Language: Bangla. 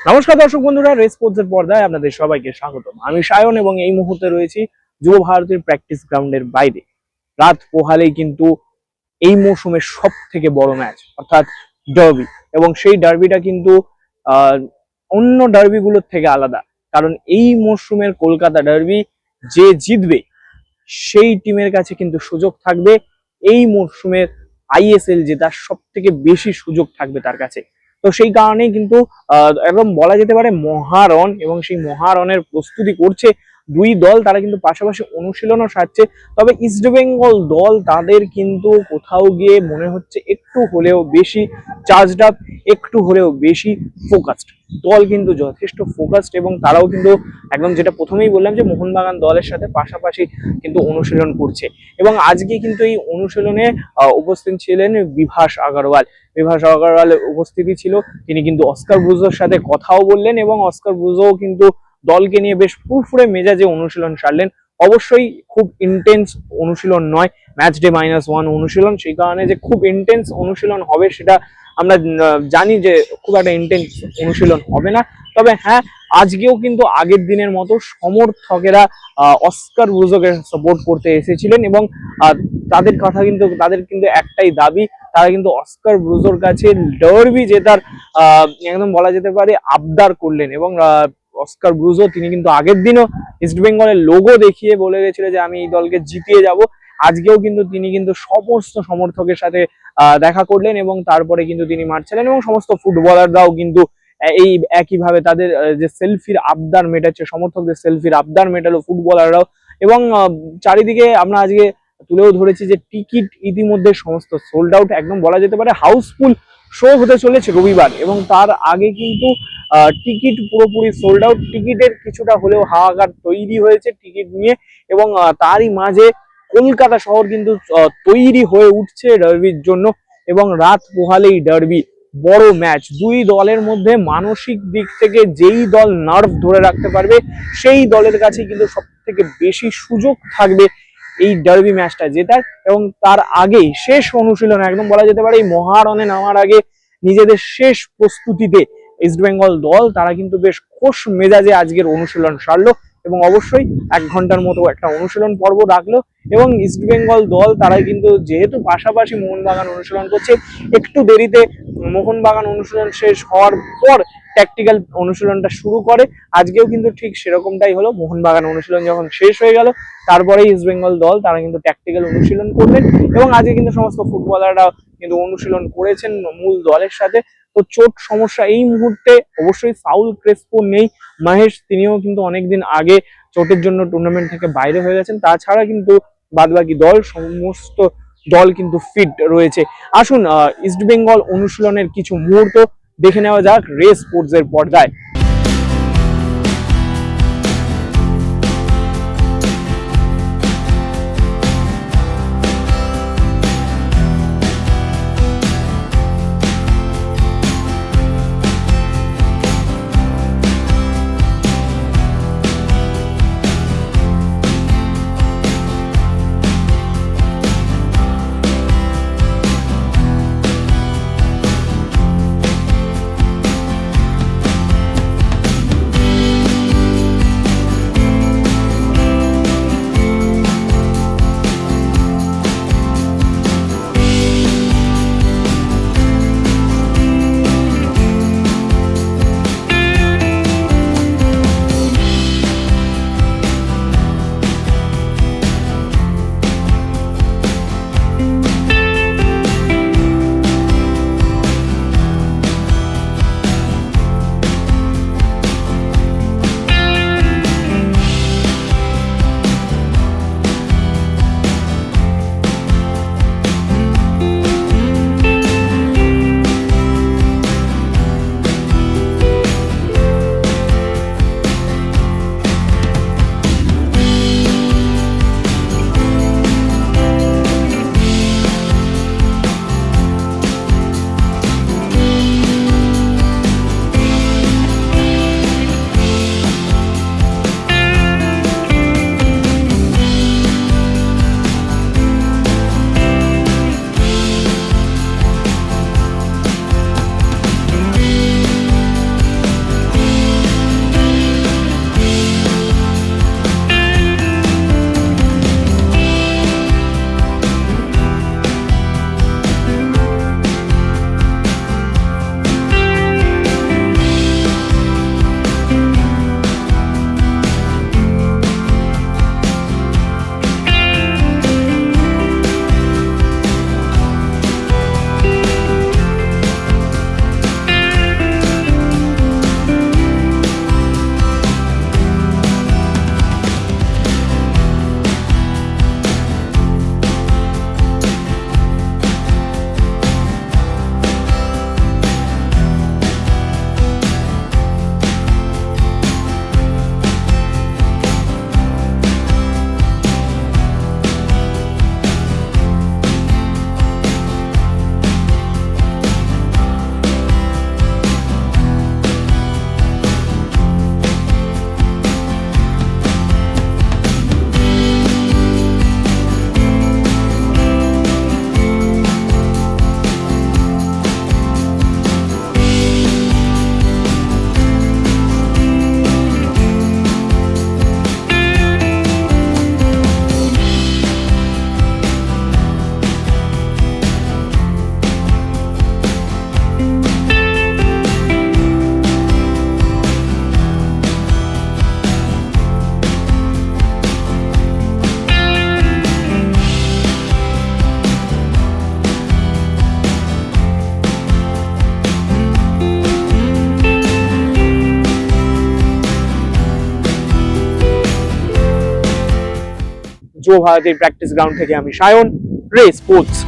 নমস্কার দর্শক বন্ধুরা, রেস স্পোর্টসের পর্দায় আপনাদের সবাইকে স্বাগতম। আমি সায়ন এবং এই মুহূর্তে রয়েছি যুব ভারতীর প্র্যাকটিস গ্রাউন্ডের বাইরে। রাত পোহালেই কিন্তু এই মৌসুমের সব থেকে বড় ম্যাচ অর্থাৎ ডার্বি, এবং সেই ডার্বিটা কিন্তু অন্য ডার্বিগুলোর থেকে আলাদা, কারণ এই মৌসুমের কলকাতা ডার্বি যে জিতবে সেই টিমের কাছে কিন্তু সুযোগ থাকবে এই মৌসুমের আইএসএল জেতার সব থেকে বেশি সুযোগ থাকবে তার কাছে। তো সেই কারণেই কিন্তু একদম বলা যেতে পারে মহারণ, এবং সেই মহারণের প্রস্তুতি করছে দুই দল। তারা কিন্তু পাশাপাশি অনুশীলনও সারছে। তবে ইস্টবেঙ্গল দল তাদের কিন্তু কোথাও গিয়ে মনে হচ্ছে একটু হলেও বেশি চার্জড আপ, একটু হলেও বেশি ফোকাসড। দল কিন্তু যথেষ্ট ফোকাসড, এবং তারাও কিন্তু একদম যেটা প্রথমেই বললাম যে মোহনবাগান দলের সাথে পাশাপাশি কিন্তু অনুশীলন করছে। এবং আজকে কিন্তু এই অনুশীলনে উপস্থিত ছিলেন বিভাস আগরওয়াল। বিভাস আগরওয়ালের উপস্থিতি ছিল, তিনি কিন্তু অস্কার ব্রুজোর সাথে কথাও বললেন, এবং অস্কার ব্রুজো কিন্তু দলকে নিয়ে বেশ ফুরফুরে মেজাজে অনুশীলন সারলেন। অবশ্যই খুব ইন্টেন্স অনুশীলন নয়, ম্যাচ ডে -1 অনুশীলন, সেই কারণে যে খুব ইন্টেন্স অনুশীলন হবে সেটা আমরা জানি যে খুব একটা ইন্টেন্স অনুশীলন হবে না। তবে হ্যাঁ, আজকেও কিন্তু আগের দিনের মতো সমর্থকেরা অস্কার ব্রুজোকে সাপোর্ট করতে এসেছিলেন, এবং তাদের কিন্তু একটাই দাবি, তারা কিন্তু অস্কার ব্রুজোর কাছে ডার্বি জেতার একদম বলা যেতে পারে আবদার করলেন। এবং অস্কার ব্রুজো তিনি কিন্তু আগের দিনও ইস্টবেঙ্গলের লোগো দেখিয়ে বলে গেছিল যে আমি এই দলকে জিতিয়ে যাব। আজকেও কিন্তু তিনি কিন্তু সমস্ত সমর্থকের সাথে দেখা করলেন, এবং তারপরে কিন্তু তিনি মাঠ ছাড়লেন, এবং সমস্ত ফুটবলাররাও কিন্তু এই একইভাবে তাদের যে সেলফির আবদার মেটাচ্ছে, সমর্থকদের সেলফির আবদার মেটালো ফুটবলাররাও। এবং চারিদিকে আমরা আজকে তুলেও ধরেছি যে টিকিট ইতিমধ্যে সমস্ত সোল্ড আউট, একদম বলা যেতে পারে হাউসফুল শো হতে চলেছে রবিবার, এবং তার আগে কিন্তু টিকিট পুরোপুরি সোল্ড আউট। টিকিটের কিছুটা হলেও হাহাকার তৈরি হয়েছে টিকিট নিয়ে, এবং তারই মাঝে কলকাতা শহর কিন্তু তৈরি হয়ে উঠছে ডার্বির জন্য। এবং রাত পোহালেই ডার্বি, বড় ম্যাচ, দুই দলের মধ্যে মানসিক দিক থেকে যেই দল নার্ভ ধরে রাখতে পারবে সেই দলের কাছে কিন্তু সব থেকে বেশি সুযোগ থাকবে এই ডার্বি ম্যাচটা জেতার। এবং তার আগেই শেষ অনুশীলন, একদম বলা যেতে পারে এই মহারণে নামার আগে নিজেদের শেষ প্রস্তুতিতে ইস্টবেঙ্গল দল তারা কিন্তু বেশ খোশ মেজাজে আজকের অনুশীলন সারলো, এবং অবশ্যই 1 ঘন্টার মতো একটা অনুশীলন পর্ব রাখলো। এবং ইস্টবেঙ্গল দল তারা কিন্তু যেহেতু পাশাপাশি মোহনবাগান অনুশীলন করছে, একটু দেরিতে মোহনবাগান অনুশীলন শেষ হওয়ার পর ট্যাকটিক্যাল অনুশীলনটা শুরু করে। আজকেও কিন্তু ঠিক সেরকমটাই হলো, মোহনবাগান অনুশীলন যখন শেষ হয়ে গেল তারপরে ইস্টবেঙ্গল দল তারা কিন্তু ট্যাকটিক্যাল অনুশীলন করলেন। এবং আজকে কিন্তু সমস্ত ফুটবলাররা কিন্তু অনুশীলন করেছেন মূল দলের সাথে। তো চোট সমস্যা এই মুহূর্তে অবশ্যই সাউল ক্রেসপো নেই, মহেশ তিনিও কিন্তু অনেকদিন আগে চোটের জন্য টুর্নামেন্ট থেকে বাইরে হয়ে গেছেন। তাছাড়া কিন্তু বাদবাকি সমস্ত দল কিন্তু ফিট রয়েছে। আসুন ইস্টবেঙ্গল অনুশীলনের কিছু মুহূর্ত দেখে নেওয়া যাক রেস স্পোর্টসের পর্দায়। যুব ভারতীর প্র্যাকটিস গ্রাউন্ড থেকে আমি সায়ন, রে স্পোর্টস।